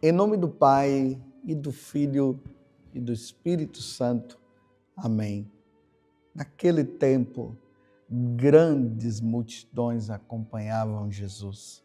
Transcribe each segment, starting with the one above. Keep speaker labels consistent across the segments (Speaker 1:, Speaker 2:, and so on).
Speaker 1: Em nome do Pai, e do Filho, e do Espírito Santo. Amém. Naquele tempo, grandes multidões acompanhavam Jesus.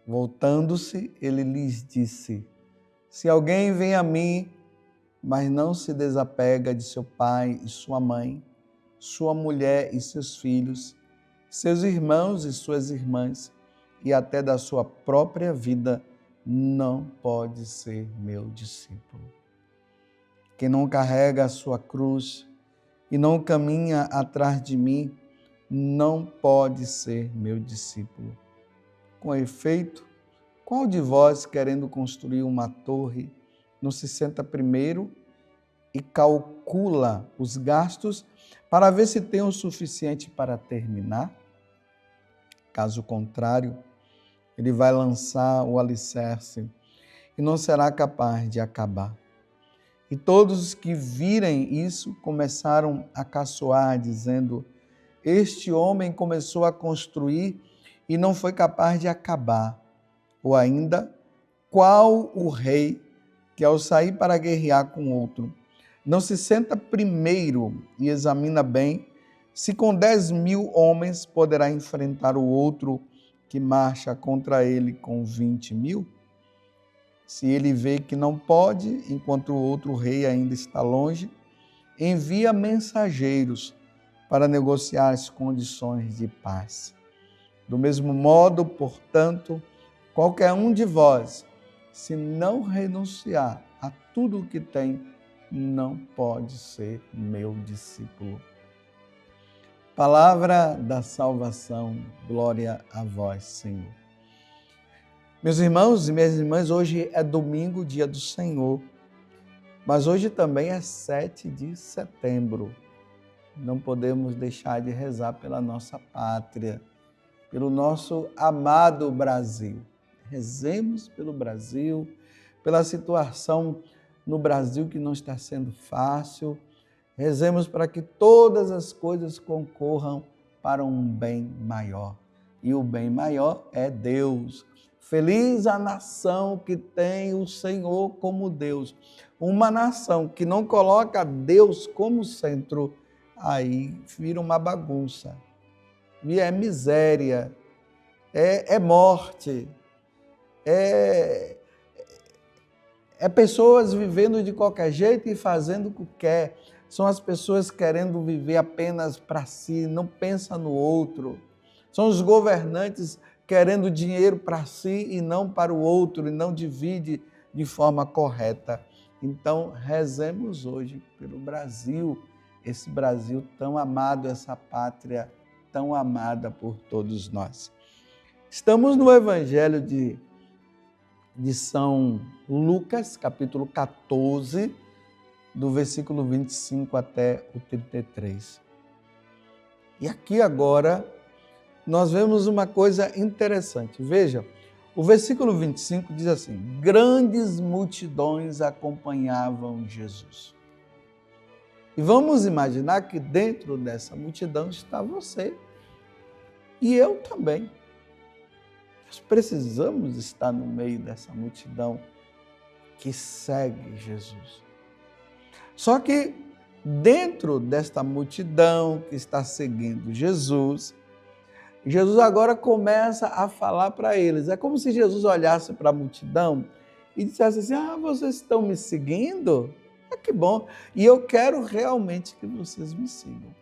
Speaker 1: Voltando-se, ele lhes disse: se alguém vem a mim, mas não se desapega de seu pai e sua mãe, sua mulher e seus filhos, seus irmãos e suas irmãs, e até da sua própria vida, não pode ser meu discípulo. Quem não carrega a sua cruz e não caminha atrás de mim, não pode ser meu discípulo. Com efeito, qual de vós, querendo construir uma torre, não se senta primeiro e calcula os gastos para ver se tem o suficiente para terminar? Caso contrário, ele vai lançar o alicerce e não será capaz de acabar. E todos os que virem isso começaram a caçoar, dizendo: este homem começou a construir e não foi capaz de acabar. Ou ainda, qual o rei que, ao sair para guerrear com outro, não se senta primeiro e examina bem se com 10.000 homens poderá enfrentar o outro que marcha contra ele com 20.000? Se ele vê que não pode, enquanto o outro rei ainda está longe, envia mensageiros para negociar as condições de paz. Do mesmo modo, portanto, qualquer um de vós, se não renunciar a tudo o que tem, não pode ser meu discípulo. Palavra da salvação, glória a vós, Senhor. Meus irmãos e minhas irmãs, hoje é domingo, dia do Senhor, mas hoje também é 7 de setembro. Não podemos deixar de rezar pela nossa pátria, pelo nosso amado Brasil. Rezemos pelo Brasil, pela situação no Brasil que não está sendo fácil. Rezemos para que todas as coisas concorram para um bem maior. E o bem maior é Deus. Feliz a nação que tem o Senhor como Deus. Uma nação que não coloca Deus como centro, aí vira uma bagunça. E é miséria, é morte, é pessoas vivendo de qualquer jeito e fazendo o que quer. São as pessoas querendo viver apenas para si, não pensa no outro. São os governantes querendo dinheiro para si e não para o outro, e não divide de forma correta. Então, rezemos hoje pelo Brasil, esse Brasil tão amado, essa pátria tão amada por todos nós. Estamos no Evangelho de São Lucas, capítulo 14, do versículo 25 até o 33. E aqui agora nós vemos uma coisa interessante. Veja, o versículo 25 diz assim: grandes multidões acompanhavam Jesus. E vamos imaginar que dentro dessa multidão está você e eu também. Nós precisamos estar no meio dessa multidão que segue Jesus. Só que dentro desta multidão que está seguindo Jesus, Jesus agora começa a falar para eles. É como se Jesus olhasse para a multidão e dissesse assim: vocês estão me seguindo? Que bom, e eu quero realmente que vocês me sigam.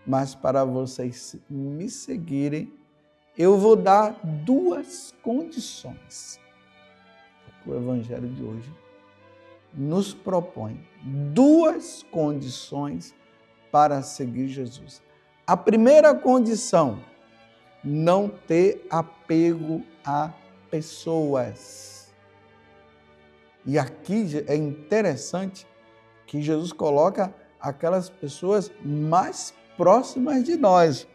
Speaker 1: Mas para vocês me seguirem, eu vou dar 2 condições. O Evangelho de hoje nos propõe 2 condições para seguir Jesus. A primeira condição, não ter apego a pessoas. E aqui é interessante que Jesus coloca aquelas pessoas mais próximas de nós.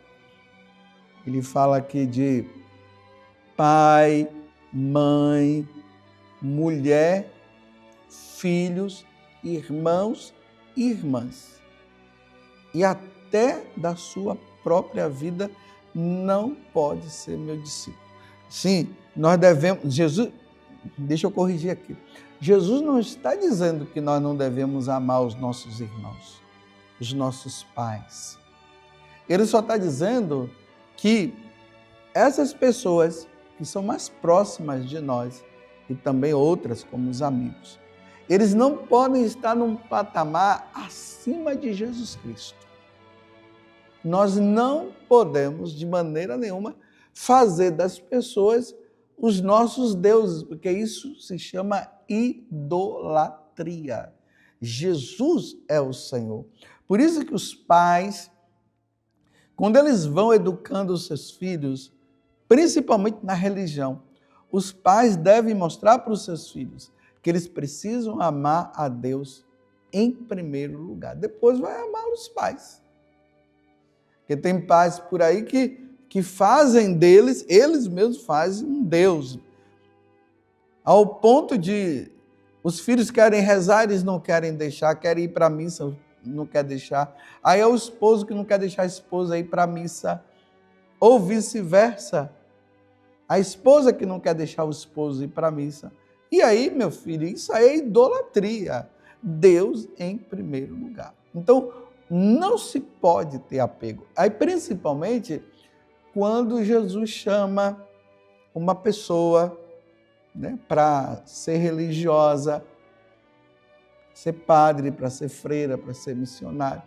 Speaker 1: Ele fala aqui de pai, mãe, mulher, filhos, irmãos irmãs e até da sua própria vida não pode ser meu discípulo. Sim, nós devemos... Deixa eu corrigir aqui. Jesus não está dizendo que nós não devemos amar os nossos irmãos, os nossos pais. Ele só está dizendo que essas pessoas que são mais próximas de nós, e também outras como os amigos, eles não podem estar num patamar acima de Jesus Cristo. Nós não podemos, de maneira nenhuma, fazer das pessoas os nossos deuses, porque isso se chama idolatria. Jesus é o Senhor. Por isso que os pais, quando eles vão educando os seus filhos, principalmente na religião, os pais devem mostrar para os seus filhos que eles precisam amar a Deus em primeiro lugar. Depois vai amar os pais. Porque tem pais por aí que fazem deles, eles mesmos fazem um Deus. Ao ponto de os filhos querem rezar, eles não querem deixar, querem ir para a missa, não quer deixar. Aí é o esposo que não quer deixar a esposa ir para a missa, ou vice-versa. A esposa que não quer deixar o esposo ir para a missa. E aí, meu filho, isso aí é idolatria. Deus em primeiro lugar. Então, não se pode ter apego. Aí, principalmente, quando Jesus chama uma pessoa, né, para ser religiosa, ser padre, para ser freira, para ser missionário.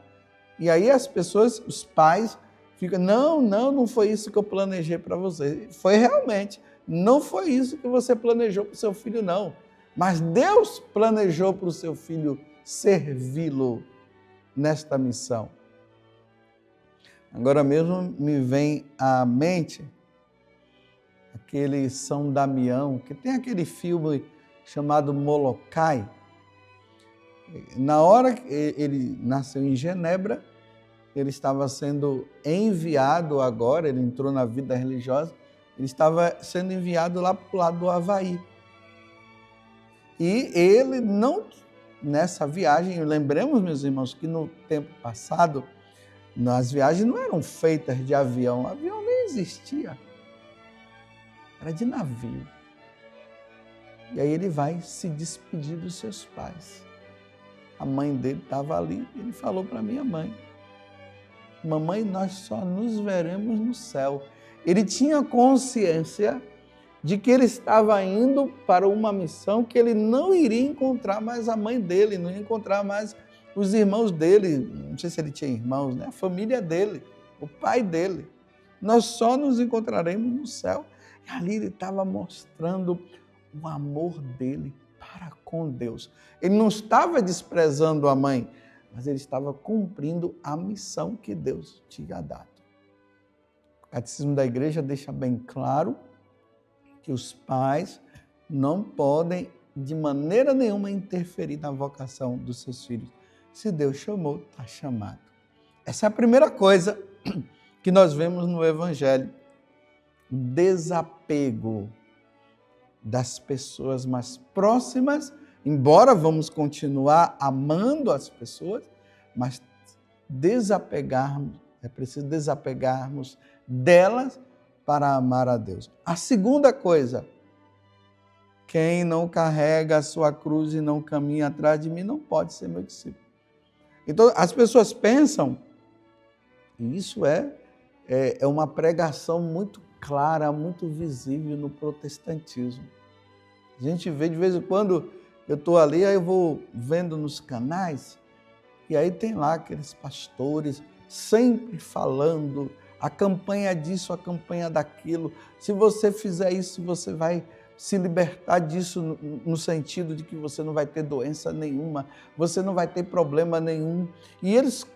Speaker 1: E aí as pessoas, os pais, ficam, não foi isso que eu planejei para você. Foi realmente, não foi isso que você planejou para o seu filho, não. Mas Deus planejou para o seu filho servi-lo nesta missão. Agora mesmo me vem à mente aquele São Damião, que tem aquele filme chamado Molokai. Na hora que ele nasceu em Genebra, ele estava sendo enviado agora, ele entrou na vida religiosa, ele estava sendo enviado lá para o lado do Havaí. E ele não, nessa viagem, lembremos, meus irmãos, que no tempo passado, as viagens não eram feitas de avião, o avião nem existia, era de navio. E aí ele vai se despedir dos seus pais. A mãe dele estava ali, ele falou para minha mãe, mamãe, nós só nos veremos no céu. Ele tinha consciência de que ele estava indo para uma missão que ele não iria encontrar mais a mãe dele, não ia encontrar mais os irmãos dele, não sei se ele tinha irmãos, né? A família dele, o pai dele. Nós só nos encontraremos no céu. E ali ele estava mostrando o amor dele para com Deus. Ele não estava desprezando a mãe, mas ele estava cumprindo a missão que Deus tinha dado. O Catecismo da Igreja deixa bem claro que os pais não podem, de maneira nenhuma, interferir na vocação dos seus filhos. Se Deus chamou, está chamado. Essa é a primeira coisa que nós vemos no Evangelho. Desapego das pessoas mais próximas, embora vamos continuar amando as pessoas, mas é preciso desapegarmos delas para amar a Deus. A segunda coisa, quem não carrega a sua cruz e não caminha atrás de mim não pode ser meu discípulo. Então, as pessoas pensam, e isso é uma pregação muito clara, muito visível no protestantismo. A gente vê de vez em quando, eu estou ali, aí eu vou vendo nos canais, e aí tem lá aqueles pastores sempre falando a campanha disso, a campanha daquilo. Se você fizer isso, você vai se libertar disso no sentido de que você não vai ter doença nenhuma, você não vai ter problema nenhum. E eles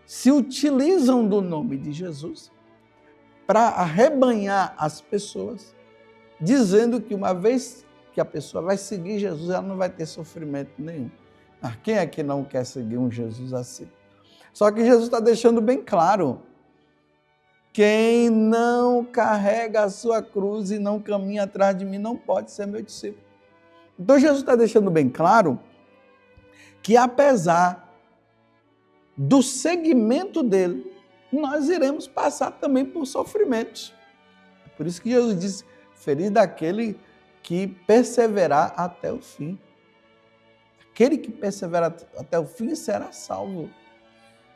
Speaker 1: se utilizam do nome de Jesus para arrebanhar as pessoas, dizendo que uma vez que a pessoa vai seguir Jesus, ela não vai ter sofrimento nenhum. Mas quem é que não quer seguir um Jesus assim? Só que Jesus está deixando bem claro, quem não carrega a sua cruz e não caminha atrás de mim não pode ser meu discípulo. Então Jesus está deixando bem claro que apesar do seguimento dele, nós iremos passar também por sofrimentos. Por isso que Jesus disse, feliz daquele que perseverar até o fim. Aquele que perseverar até o fim será salvo.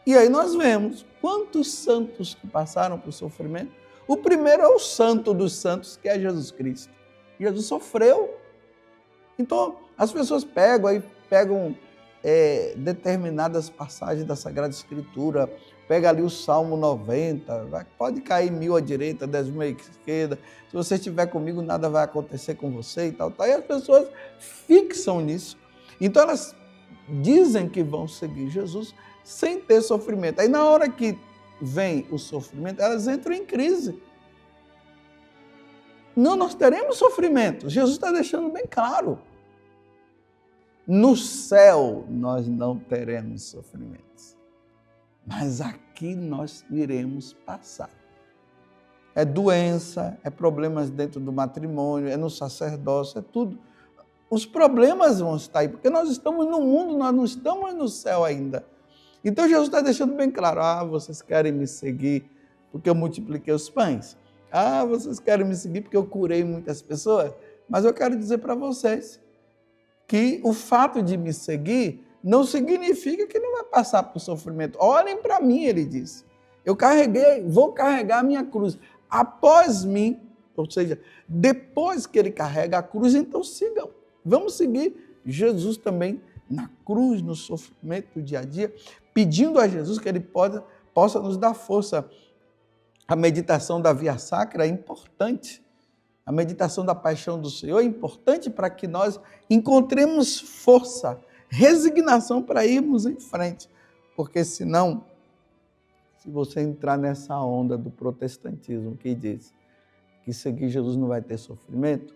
Speaker 1: E aí nós vemos quantos santos que passaram por sofrimento. O primeiro é o santo dos santos, que é Jesus Cristo. Jesus sofreu. Então, as pessoas pegam determinadas passagens da Sagrada Escritura, pega ali o Salmo 90, pode cair 1000 à direita, 10.000 à esquerda, se você estiver comigo, nada vai acontecer com você e tal. E as pessoas fixam nisso. Então, elas dizem que vão seguir Jesus sem ter sofrimento. Aí, na hora que vem o sofrimento, elas entram em crise. Não, nós teremos sofrimento. Jesus está deixando bem claro. No céu, nós não teremos sofrimentos. Mas aqui nós iremos passar. É doença, é problemas dentro do matrimônio, é no sacerdócio, é tudo. Os problemas vão estar aí, porque nós estamos no mundo, nós não estamos no céu ainda. Então Jesus está deixando bem claro, vocês querem me seguir porque eu multipliquei os pães. Vocês querem me seguir porque eu curei muitas pessoas. Mas eu quero dizer para vocês que o fato de me seguir não significa que não vai passar por sofrimento. Olhem para mim, ele disse. Vou carregar a minha cruz. Após mim, ou seja, depois que ele carrega a cruz, então sigam. Vamos seguir Jesus também na cruz, no sofrimento do dia a dia, pedindo a Jesus que ele possa nos dar força. A meditação da Via Sacra é importante. A meditação da paixão do Senhor é importante para que nós encontremos força, resignação para irmos em frente. Porque senão, se você entrar nessa onda do protestantismo que diz que seguir Jesus não vai ter sofrimento,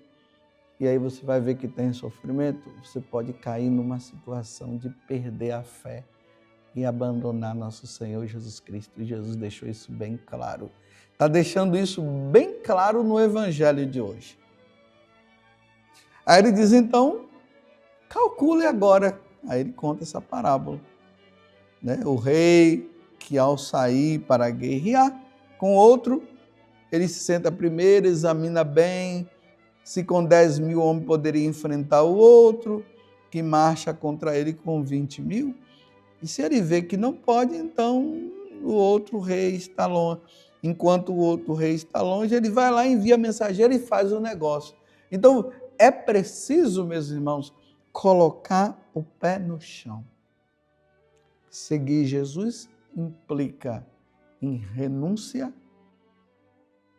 Speaker 1: e aí você vai ver que tem sofrimento, você pode cair numa situação de perder a fé e abandonar nosso Senhor Jesus Cristo. E Jesus deixou isso bem claro. Está deixando isso bem claro no Evangelho de hoje. Aí ele diz, então, calcule agora. Aí ele conta essa parábola. O rei que ao sair para guerrear com outro, ele se senta primeiro, examina bem, se com 10.000 homens poderia enfrentar o outro, que marcha contra ele com 20.000. E se ele vê que não pode, então o outro rei está longe. Enquanto o outro rei está longe, ele vai lá, envia mensageiro e faz o negócio. Então, é preciso, meus irmãos, colocar o pé no chão. Seguir Jesus implica em renúncia,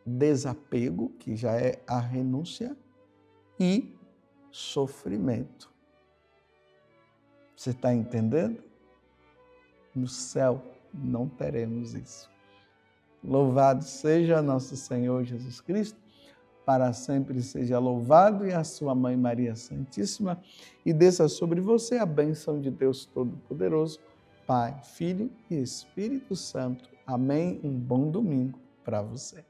Speaker 1: desapego, que já é a renúncia, e sofrimento. Você está entendendo? No céu não teremos isso. Louvado seja nosso Senhor Jesus Cristo, para sempre seja louvado, e a sua mãe Maria Santíssima, e desça sobre você a bênção de Deus Todo-Poderoso, Pai, Filho e Espírito Santo. Amém. Um bom domingo para você.